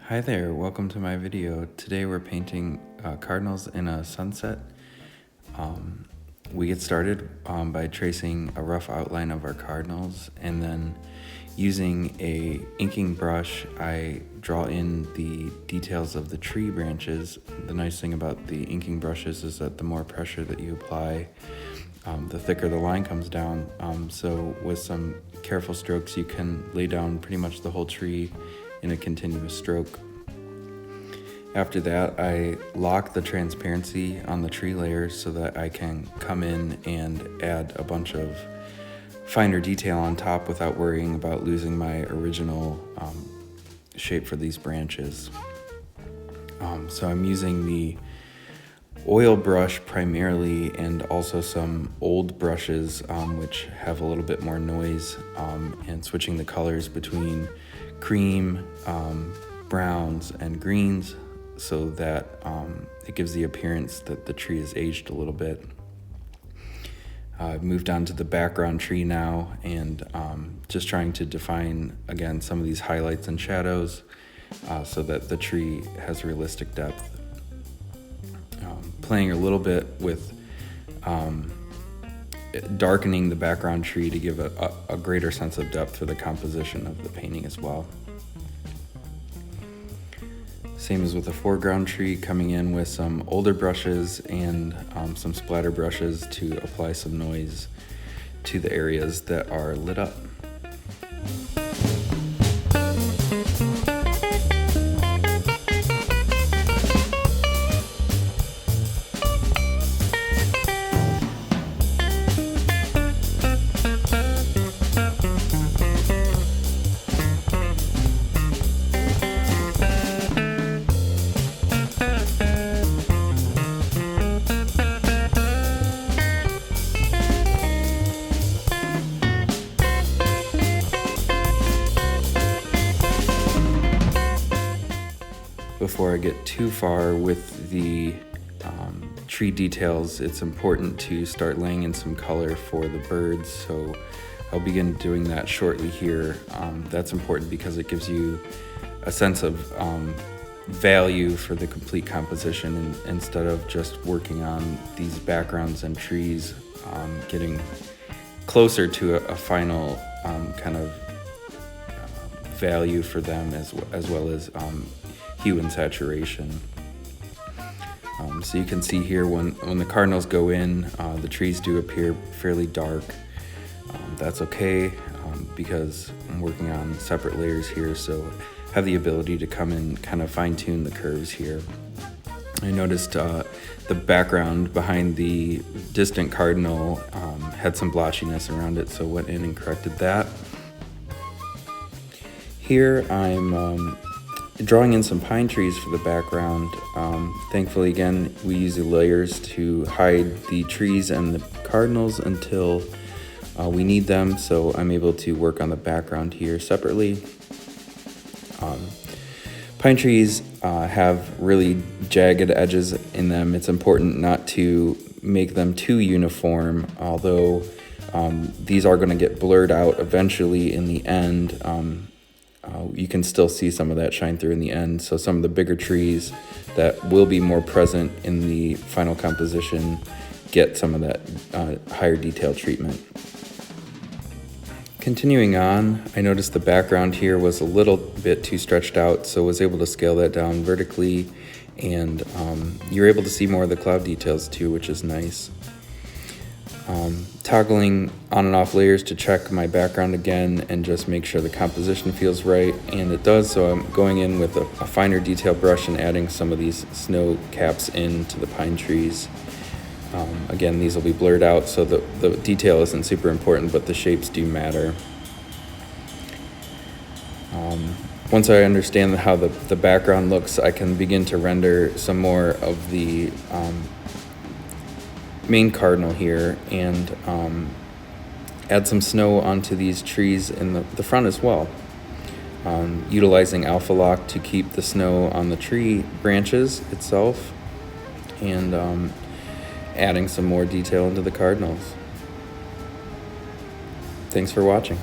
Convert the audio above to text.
Hi there, welcome to my video. Today we're painting cardinals in a sunset. We get started by tracing a rough outline of our cardinals, and then using a inking brush I draw in the details of the tree branches. The nice thing about the inking brushes is that the more pressure that you apply, the thicker the line comes down. So with some careful strokes you can lay down pretty much the whole tree in a continuous stroke. After that, I lock the transparency on the tree layers so that I can come in and add a bunch of finer detail on top without worrying about losing my original shape for these branches. So I'm using the oil brush primarily, and also some old brushes which have a little bit more noise, and switching the colors between cream, browns, and greens so that it gives the appearance that the tree is aged a little bit. I've moved on to the background tree now, and just trying to define again some of these highlights and shadows so that the tree has realistic depth. Playing a little bit with darkening the background tree to give a greater sense of depth for the composition of the painting as well. Same as with the foreground tree, coming in with some older brushes and some splatter brushes to apply some noise to the areas that are lit up. Before I get too far with the tree details, it's important to start laying in some color for the birds, so I'll begin doing that shortly here. That's important because it gives you a sense of value for the complete composition, and instead of just working on these backgrounds and trees, getting closer to a final kind of value for them as well as hue and saturation. So you can see here when the cardinals go in, the trees do appear fairly dark. That's okay because I'm working on separate layers here, so I have the ability to come in, kind of fine-tune the curves here. I noticed the background behind the distant cardinal had some blotchiness around it, so went in and corrected that. Here I'm drawing in some pine trees for the background. Thankfully, again, we use the layers to hide the trees and the cardinals until we need them, so I'm able to work on the background here separately. Pine trees have really jagged edges in them. It's important not to make them too uniform, although these are going to get blurred out eventually in the end. You can still see some of that shine through in the end, so some of the bigger trees that will be more present in the final composition get some of that higher detail treatment. Continuing on, I noticed the background here was a little bit too stretched out, so was able to scale that down vertically, and you're able to see more of the cloud details too, which is nice. Toggling on and off layers to check my background again and just make sure the composition feels right, and it does, so I'm going in with a finer detail brush and adding some of these snow caps into the pine trees. Again, these will be blurred out, so the detail isn't super important, but the shapes do matter. Once I understand how the background looks, I can begin to render some more of the main cardinal here, and add some snow onto these trees in the front as well. Utilizing alpha lock to keep the snow on the tree branches itself, and adding some more detail into the cardinals. Thanks for watching.